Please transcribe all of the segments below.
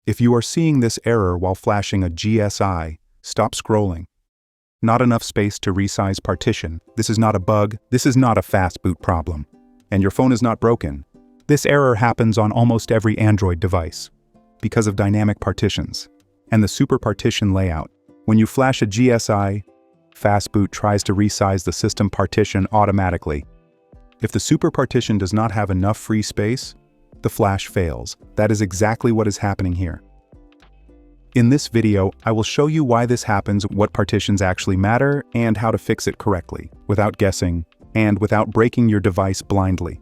If you are seeing this error while flashing a GSI, stop scrolling. Not enough space to resize partition. This is not a bug. This is not a fastboot problem. And your phone is not broken. This error happens on almost every Android device because of dynamic partitions and the super partition layout. When you flash a GSI, fastboot tries to resize the system partition automatically. If the super partition does not have enough free space, the flash fails. That is exactly what is happening here. In this video, I will show you why this happens, what partitions actually matter, and how to fix it correctly, without guessing, and without breaking your device blindly.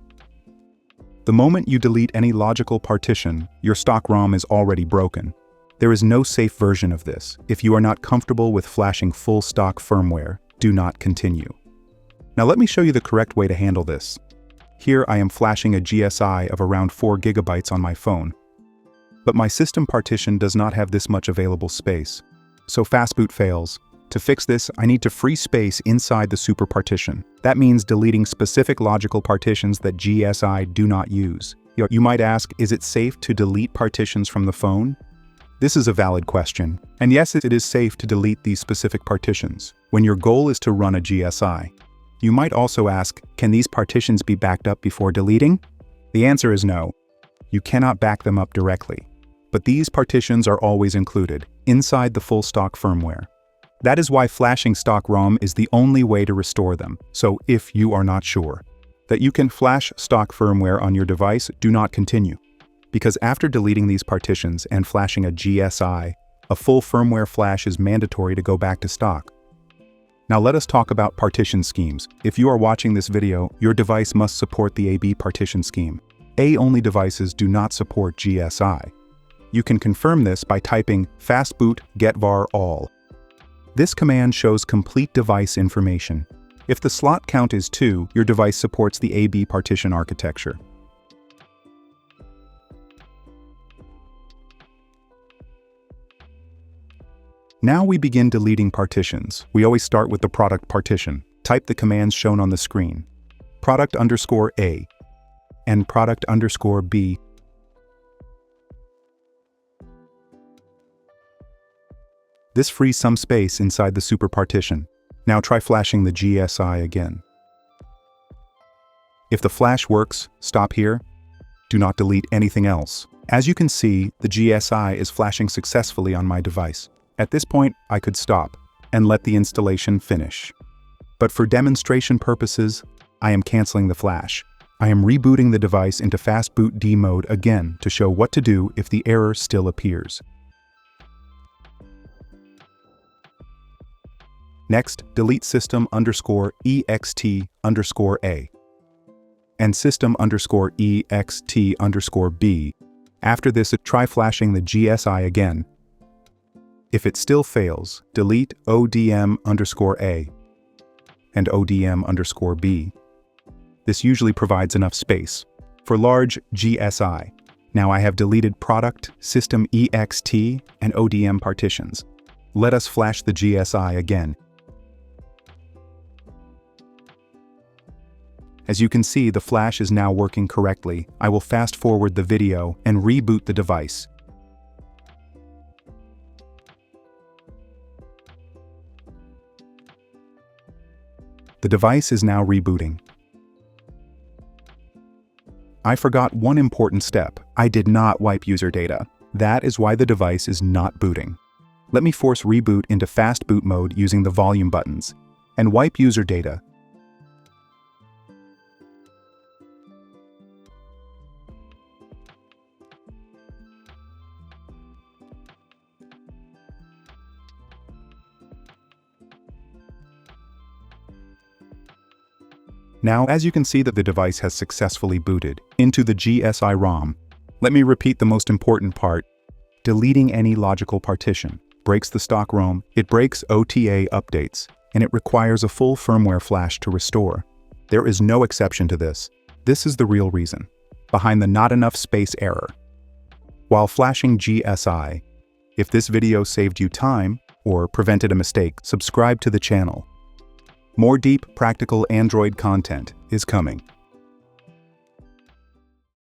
The moment you delete any logical partition, your stock ROM is already broken. There is no safe version of this. If you are not comfortable with flashing full stock firmware, do not continue. Now let me show you the correct way to handle this. Here I am flashing a GSI of around 4 GB on my phone. But my system partition does not have this much available space, so fastboot fails. To fix this, I need to free space inside the super partition. That means deleting specific logical partitions that GSI do not use. You might ask, is it safe to delete partitions from the phone? This is a valid question. And yes, it is safe to delete these specific partitions when your goal is to run a GSI. You might also ask, can these partitions be backed up before deleting? The answer is no. You cannot back them up directly. But these partitions are always included inside the full stock firmware. That is why flashing stock ROM is the only way to restore them. So if you are not sure that you can flash stock firmware on your device, do not continue. Because after deleting these partitions and flashing a GSI, a full firmware flash is mandatory to go back to stock. Now let us talk about partition schemes. If you are watching this video, your device must support the AB partition scheme. A-only devices do not support GSI. You can confirm this by typing fastboot getvar all. This command shows complete device information. If the slot count is 2, your device supports the AB partition architecture. Now we begin deleting partitions. We always start with the product partition. Type the commands shown on the screen. product_A and product_B. This frees some space inside the super partition. Now try flashing the GSI again. If the flash works, stop here. Do not delete anything else. As you can see, the GSI is flashing successfully on my device. At this point, I could stop and let the installation finish. But for demonstration purposes, I am canceling the flash. I am rebooting the device into fastboot D mode again to show what to do if the error still appears. Next, delete system_ext_A and system_ext_B. After this, try flashing the GSI again. If it still fails, delete ODM_A and ODM_B. This usually provides enough space. For large GSI, now I have deleted product, system EXT, and ODM partitions. Let us flash the GSI again. As you can see, the flash is now working correctly. I will fast forward the video and reboot the device. The device is now rebooting. I forgot one important step. I did not wipe user data. That is why the device is not booting. Let me force reboot into fast boot mode using the volume buttons and wipe user data. Now, as you can see that the device has successfully booted into the GSI ROM. Let me repeat the most important part. Deleting any logical partition breaks the stock ROM, it breaks OTA updates, and it requires a full firmware flash to restore. There is no exception to this. This is the real reason behind the not enough space error. While flashing GSI, if this video saved you time or prevented a mistake, subscribe to the channel. More deep, practical Android content is coming.